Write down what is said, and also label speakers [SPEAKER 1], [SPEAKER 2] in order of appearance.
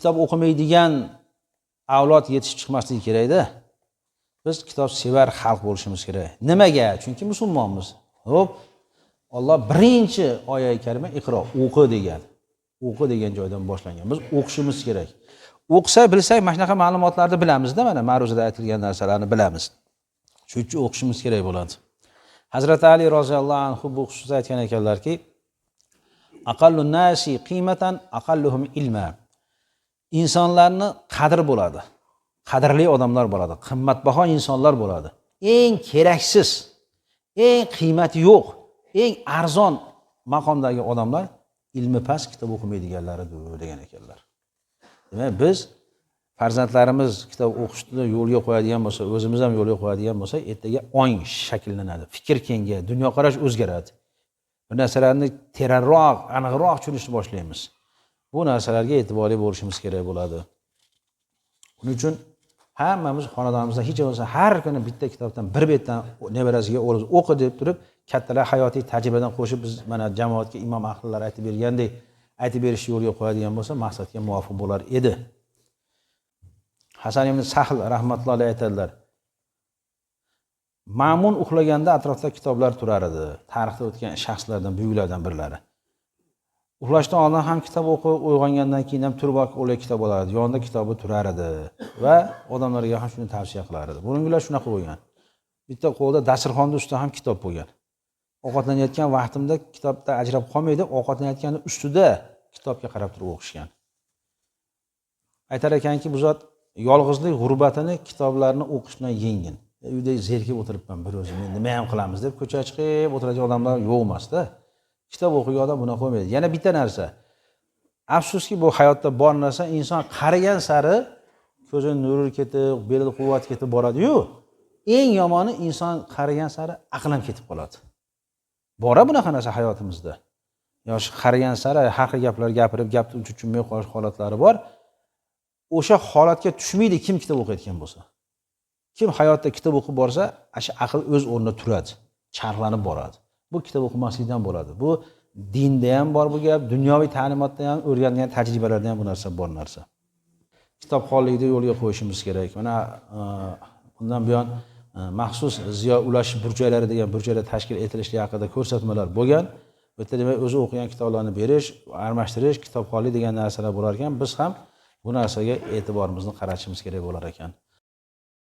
[SPEAKER 1] kitob o'qimaydigan avlod yetishib chiqmasligi kerak-da. Biz kitob sevar xalq bo'lishimiz kerak. Nimaga? Chunki musulmonmiz. Xo'p, Alloh birinchi oyat karima iqro, o'qi degan. O'qi degan joydan boshlangan. Biz o'qishimiz kerak. O'qisa bilsak, mana shunaqa ma'lumotlarni bilamiz-da, mana ma'ruzada aytilgan narsalarni bilamiz. Shuning uchun o'qishimiz kerak bo'ladi. Hazrat Ali roziyallohu anhu bu xususda aytgan ekanlarki, aqallun nasi qiymatan aqalluhum ilma. Insonlarning qadri bo'ladi. Qadrli odamlar bo'ladi, qimmatbaho insonlar bo'ladi. Eng keraksiz, eng qiymati yo'q, eng arzon maqomdagi odamlar ilmi past, kitob o'qimaydiganlaridir degan ekanlar. Demak, biz farzandlarimiz kitob o'qishni yo'lga qo'yadigan bo'lsa, o'zimiz ham yo'lga qo'yadigan bo'lsa, ertaga ong shakllanadi, fikr kengayadi, dunyoqarash o'zgaradi. Bu narsalarni teranroq, aniqroq tushunishni boshlaymiz. Bu narsalarga e'tiborli bo'lishimiz kerak bo'ladi. Buning uchun hammamiz xonadonimizda hech bo'lmasa har kuni bitta kitobdan bir betdan nevarasiga o'qi deb turib, kattalar hayotiy tajribadan qo'shib biz mana jamoatga imom ahlilar aytib bergandek aytib berish yo'lga qo'yadigan bo'lsa, maqsadga muvofiq bo'lar edi. Hasan ibn Sahl rahmatullohi alayhi aytadilar. Ma'mun uxlaganda atrofda kitoblar turar edi. Tarixda o'tgan shaxslardan, buyuklardan birlari. Uxlashdan oldin ham kitob o'qib, uyg'ongandan keyin ham turib o'ylab kitob olardi. Yonida kitobi turar edi va odamlarga ham shuni tavsiya qilar edi. Buninglar shunaqa bo'lgan. Bitta qo'lda dasturxonning ustida ham kitob bo'lgan. Ovqatlanayotgan vaqtimda kitobda ajrab qolmaydi, ovqatlanayotgan ustida kitobga qarab turib o'qishgan. Aytar ekanki, bu zot yolg'izlik g'urbatini kitoblarni o'qishdan yengin. Uyda zerikib o'tiribman bir o'zim, nima ham qilamiz deb ko'chaga chiqib o'tiradigan odamlar yo'q emas-da. Kitob o'qigan odam buni qo'ymaydi. Yana bitta narsa. Afsuski bu hayotda bor narsa, inson qarigan sari ko'zining nuri ketib, belida quvvat ketib boradi-yu, eng yomoni inson qarigan sari aqlim ketib qoladi. Bora bunaqa narsa hayotimizda. Yoshi qarigan sari haqli gaplar gapirib, gapni tushunmay qolish holatlari bor. O'sha holatga tushmaydi kim kitob o'qiyotgan bo'lsa. Kim hayotda kitob o'qib borsa, o'sha aql o'z o'rnida turadi, charxlanib boradi. Bu kitob o'qimaslikdan bo'ladi. Bu dinda ham bor bu gap, dunyoviy ta'limotda ham, o'rgangan tajribalarda ham bu narsa bor narsa. Kitobxonlikni yo'lga qo'yishimiz kerak. Mana bundan buyon maxsus ziyo ulash burchaklari degan burchaklar tashkil etilishi haqida ko'rsatmalar bo'lgan. Bu yerda demak o'zi o'qigan kitoblarni berish, almashtirish, kitobxonlik degan narsalar bo'lar ekan. Biz ham bu narsaga e'tiborimizni qaratishimiz kerak bo'lar ekan.